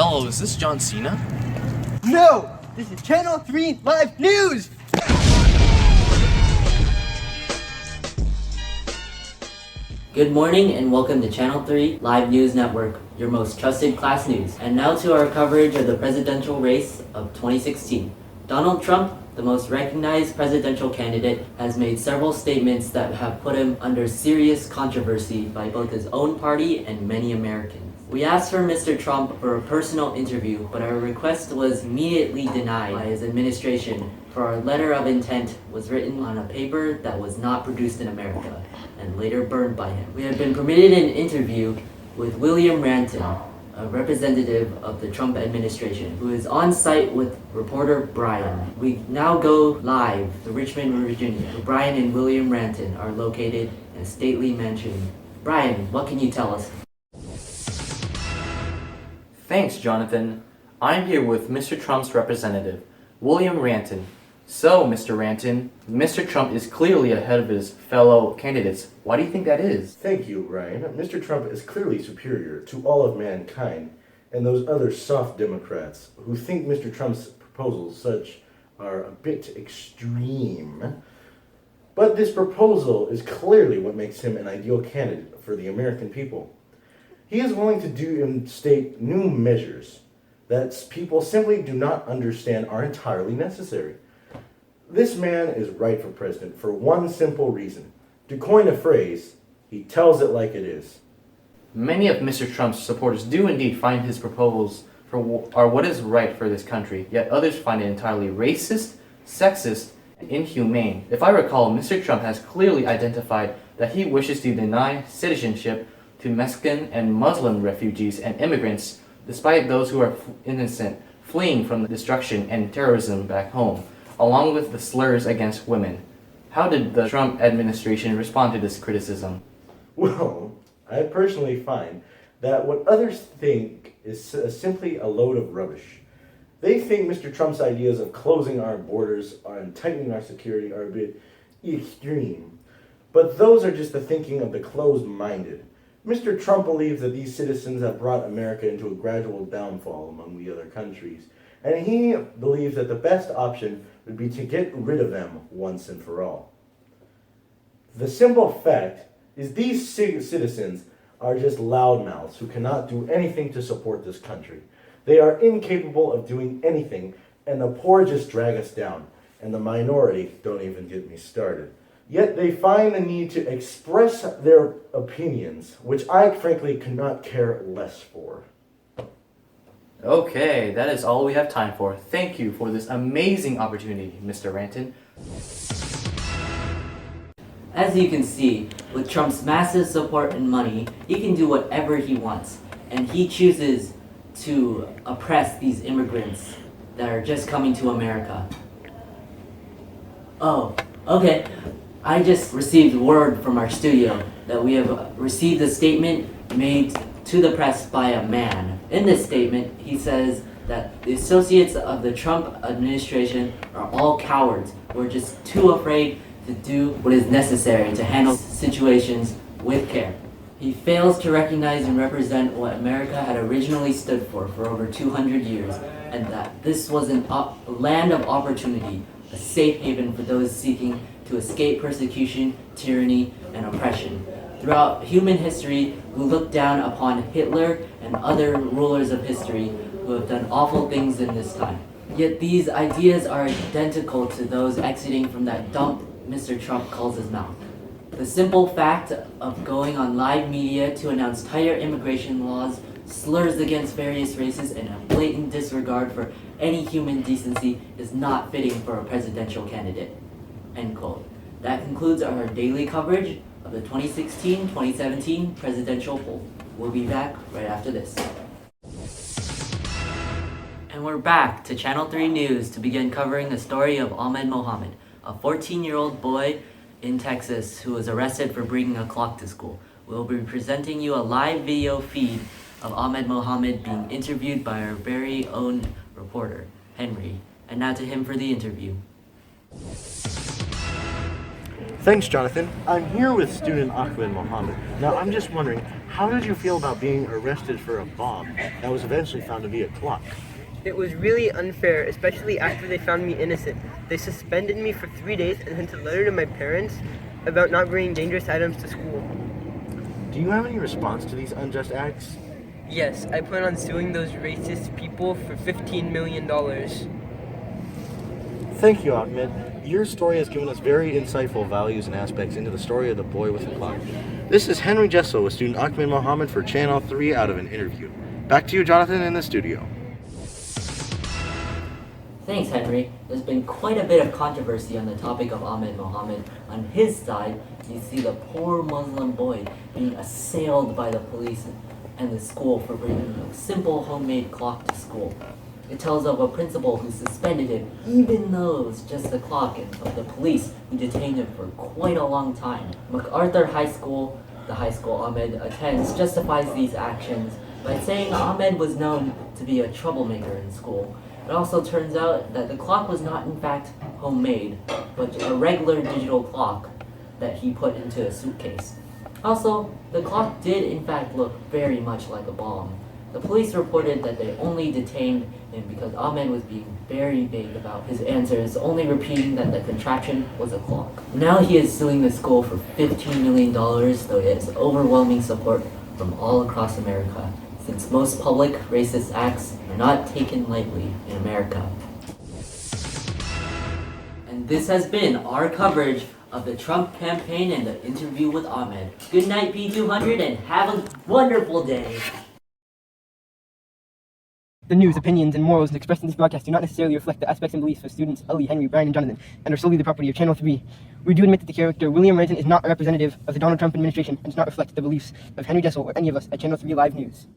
Hello, is this John Cena? No! This is Channel 3 Live News! Good morning and welcome to Channel 3 Live News Network, your most trusted class news. And now to our coverage of the presidential race of 2016. Donald Trump, the most recognized presidential candidate, has made several statements that have put him under serious controversy by both his own party and many Americans. We asked for Mr. Trump for a personal interview, but our request was immediately denied by his administration, for our letter of intent was written on a paper that was not produced in America and later burned by him. We have been permitted an interview with William Ranton, a representative of the Trump administration, who is on site with reporter Brian. We now go live to Richmond, Virginia, where Brian and William Ranton are located in a stately mansion. Brian, what can you tell us? Thanks, Jonathan. I'm here with Mr. Trump's representative, William Ranton. So, Mr. Ranton, Mr. Trump is clearly ahead of his fellow candidates. Why do you think that is? Thank you, Ryan. Mr. Trump is clearly superior to all of mankind and those other soft Democrats who think Mr. Trump's proposals are a bit extreme. But this proposal is clearly what makes him an ideal candidate for the American people. He is willing to do and state new measures that people simply do not understand are entirely necessary. This man is right for president for one simple reason. To coin a phrase, he tells it like it is. Many of Mr. Trump's supporters do indeed find his proposals are what is right for this country, yet others find it entirely racist, sexist, and inhumane. If I recall, Mr. Trump has clearly identified that he wishes to deny citizenship to Mexican and Muslim refugees and immigrants, despite those who are innocent fleeing from the destruction and terrorism back home, along with the slurs against women. How did the Trump administration respond to this criticism? Well, I personally find that what others think is simply a load of rubbish. They think Mr. Trump's ideas of closing our borders and tightening our security are a bit extreme. But those are just the thinking of the closed-minded. Mr. Trump believes that these citizens have brought America into a gradual downfall among the other countries, and he believes that the best option would be to get rid of them once and for all. The simple fact is these citizens are just loudmouths who cannot do anything to support this country. They are incapable of doing anything, and the poor just drag us down, and the minority don't even get me started. Yet they find the need to express their opinions, which I frankly could not care less for. Okay, that is all we have time for. Thank you for this amazing opportunity, Mr. Ranton. As you can see, with Trump's massive support and money, he can do whatever he wants. And he chooses to oppress these immigrants that are just coming to America. Oh, okay. I just received word from our studio that we have received a statement made to the press by a man. In this statement, he says that the associates of the Trump administration are all cowards who are just too afraid to do what is necessary to handle situations with care. He fails to recognize and represent what America had originally stood for over 200 years, and that this was a land of opportunity, a safe haven for those seeking to escape persecution, tyranny, and oppression. Throughout human history, we look down upon Hitler and other rulers of history who have done awful things in this time. Yet these ideas are identical to those exiting from that dump Mr. Trump calls his mouth. The simple fact of going on live media to announce tighter immigration laws, slurs against various races, and a blatant disregard for any human decency is not fitting for a presidential candidate. End quote. That concludes our daily coverage of the 2016-2017 presidential poll. We'll be back right after this. And we're back to Channel 3 News to begin covering the story of Ahmed Mohammed, a 14-year-old boy in Texas who was arrested for bringing a clock to school. We'll be presenting you a live video feed of Ahmed Mohammed being interviewed by our very own reporter, Henry. And now to him for the interview. Thanks, Jonathan. I'm here with student Ahmed Mohammed. Now, I'm just wondering, How did you feel about being arrested for a bomb that was eventually found to be a clock? It was really unfair, especially after they found me innocent. They suspended me for 3 days and sent a letter to my parents about not bringing dangerous items to school. Do you have any response to these unjust acts? Yes, I plan on suing those racist people for $15 million. Thank you, Ahmed. Your story has given us very insightful values and aspects into the story of the boy with the clock. This is Henry Jessel with student Ahmed Mohammed for Channel 3 out of an interview. Back to you, Jonathan, in the studio. Thanks, Henry. There's been quite a bit of controversy on the topic of Ahmed Mohammed. On his side, you see the poor Muslim boy being assailed by the police and the school for bringing a simple homemade clock to school. It tells of a principal who suspended him, even though it was just a clock, and of the police who detained him for quite a long time. MacArthur High School, the high school Ahmed attends, justifies these actions by saying Ahmed was known to be a troublemaker in school. It also turns out that the clock was not in fact homemade, but a regular digital clock that he put into a suitcase. Also, the clock did in fact look very much like a bomb. The police reported that they only detained him because Ahmed was being very vague about his answers, only repeating that the contraption was a clock. Now he is suing the school for $15 million, though he has overwhelming support from all across America, since most public racist acts are not taken lightly in America. And this has been our coverage of the Trump campaign and the interview with Ahmed. Good night, P200, and have a wonderful day. The news, opinions, and morals expressed in this broadcast do not necessarily reflect the aspects and beliefs of students Ellie, Henry, Brian, and Jonathan, and are solely the property of Channel 3. We do admit that the character William Resin is not a representative of the Donald Trump administration and does not reflect the beliefs of Henry Jessel or any of us at Channel 3 Live News.